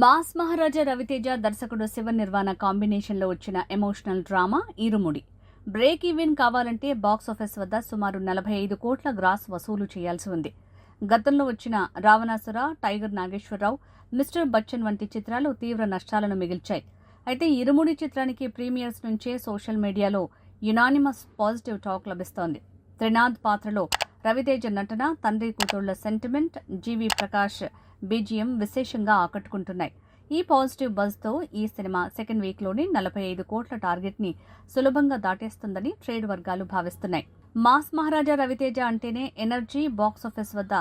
Mass మహారాజా రవితేజ దర్శకుడు శివ నిర్వాణ కాంబినేషన్లో వచ్చిన ఎమోషనల్ డ్రామా ఇరుముడి బ్రేక్ ఈవెన్ కావాలంటే బాక్సాఫీస్ వద్ద సుమారు 45 కోట్ల గ్రాస్ వసూలు చేయాల్సి ఉంది. గతంలో వచ్చిన రావణాసుర, టైగర్ నాగేశ్వరరావు, మిస్టర్ బచ్చన్ వంటి చిత్రాలు తీవ్ర నష్టాలను మిగిల్చాయి. అయితే ఇరుముడి చిత్రానికి ప్రీమియర్స్ నుంచే సోషల్ మీడియాలో యునానిమస్ పాజిటివ్ టాక్ లభిస్తోంది. త్రినాథ్ పాత్రలో రవితేజ నటన, తండ్రి కూతుళ్ల సెంటిమెంట్, జీవి ప్రకాష్ బీజిఎం విశేషంగా ఆకట్టుకుంటున్నాయి. ఈ పాజిటివ్ బజ్తో ఈ సినిమా సెకండ్ వీక్లోనే 45 కోట్ల టార్గెట్ని సులభంగా దాటేస్తుందని ట్రేడ్ వర్గాలు భావిస్తున్నాయి. మాస్ మహారాజా రవితేజ అంటేనే ఎనర్జీ, బాక్సాఫీస్ వద్ద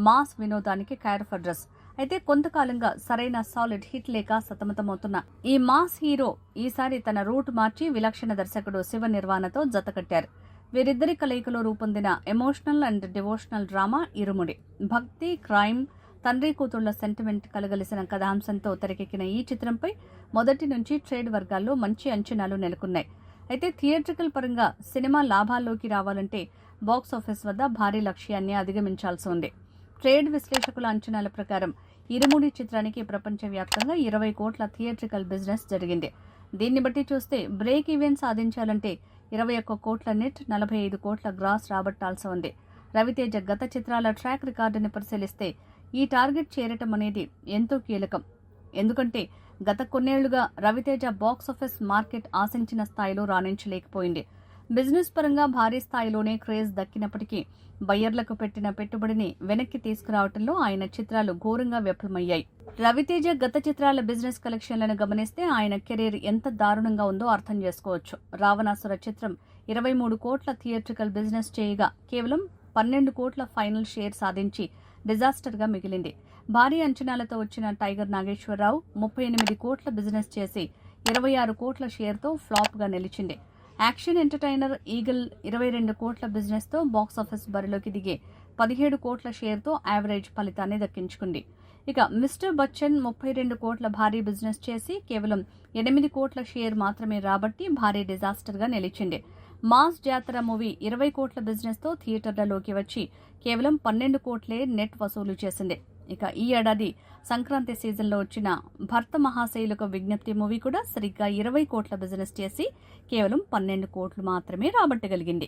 మాస్ వినోదానికి కేర్ ఆఫ్ అడ్రస్. అయితే కొంతకాలంగా సరైన సాలిడ్ హిట్ లేక సతమతమవుతున్న ఈ మాస్ హీరో ఈసారి తన రూట్ మార్చి విలక్షణ దర్శకుడు శివ నిర్వాణతో జతకట్టారు. వీరిద్దరి కలయికలో రూపొందిన ఎమోషనల్ అండ్ డివోషనల్ డ్రామా ఇరుముడి. భక్తి, క్రైమ్, తండ్రి కూతుళ్ల సెంటిమెంట్ కలగలిసిన కథాంశంతో తెరకెక్కిన ఈ చిత్రంపై మొదటి నుంచి ట్రేడ్ వర్గాల్లో మంచి అంచనాలు నెలకొన్నాయి. అయితే థియేట్రికల్ పరంగా సినిమా లాభాల్లోకి రావాలంటే బాక్సాఫీస్ వద్ద భారీ లక్ష్యాన్ని అధిగమించాల్సి ఉంది. ట్రేడ్ విశ్లేషకుల అంచనాల ప్రకారం ఇరుముడి చిత్రానికి ప్రపంచవ్యాప్తంగా 20 కోట్ల థియేట్రికల్ బిజినెస్ జరిగింది. దీన్ని బట్టి చూస్తే బ్రేక్ ఈవెన్ సాధించాలంటే 21 కోట్ల నెట్, 45 కోట్ల గ్రాస్ రాబట్టాల్సి ఉంది. రవితేజ గత చిత్రాల ట్రాక్ రికార్డుని పరిశీలిస్తే ఈ టార్గెట్ చేరటం అనేది ఎంతో కీలకం. ఎందుకంటే గత కొన్నేళ్లుగా రవితేజ బాక్సాఫీస్ మార్కెట్ ఆశించిన స్థాయిలో రాణించలేకపోయింది. బిజినెస్ పరంగా భారీ స్థాయిలోనే క్రేజ్ దక్కినప్పటికీ బయ్యర్లకు పెట్టిన పెట్టుబడిని వెనక్కి తీసుకురావడంలో ఆయన చిత్రాలు ఘోరంగా విఫలమయ్యాయి. రవితేజ గత చిత్రాల బిజినెస్ కలెక్షన్లను గమనిస్తే ఆయన కెరీర్ ఎంత దారుణంగా ఉందో అర్థం చేసుకోవచ్చు. రావణాసుర చిత్రం 23 కోట్ల థియేట్రికల్ బిజినెస్ చేయగా కేవలం 12 కోట్ల ఫైనల్ షేర్ సాధించి డిజాస్టర్గా మిగిలింది. భారీ అంచనాలతో వచ్చిన టైగర్ నాగేశ్వరరావు 38 కోట్ల బిజినెస్ చేసి 26 కోట్ల షేర్తో ఫ్లాప్గా నిలిచింది. యాక్షన్ ఎంటర్టైనర్ ఈగల్ 22 కోట్ల బిజినెస్తో బాక్సాఫీస్ బరిలోకి దిగే 17 కోట్ల షేర్తో యావరేజ్ ఫలితాన్ని దక్కించుకుంది. ఇక మిస్టర్ బచ్చన్ 32 కోట్ల భారీ బిజినెస్ చేసి కేవలం 8 కోట్ల షేర్ మాత్రమే రాబట్టి భారీ డిజాస్టర్గా నిలిచింది. మాస్ జాతర మూవీ 20 కోట్ల బిజినెస్తో థియేటర్లలోకి వచ్చి కేవలం 12 కోట్లే నెట్ వసూలు చేసింది. ఇక ఈ ఏడాది సంక్రాంతి సీజన్లో వచ్చిన భర్త మహాశైలకు విజ్ఞప్తి మూవీ కూడా సరిగ్గా 20 కోట్ల బిజినెస్ చేసి కేవలం 12 కోట్లు మాత్రమే రాబట్టగలిగింది.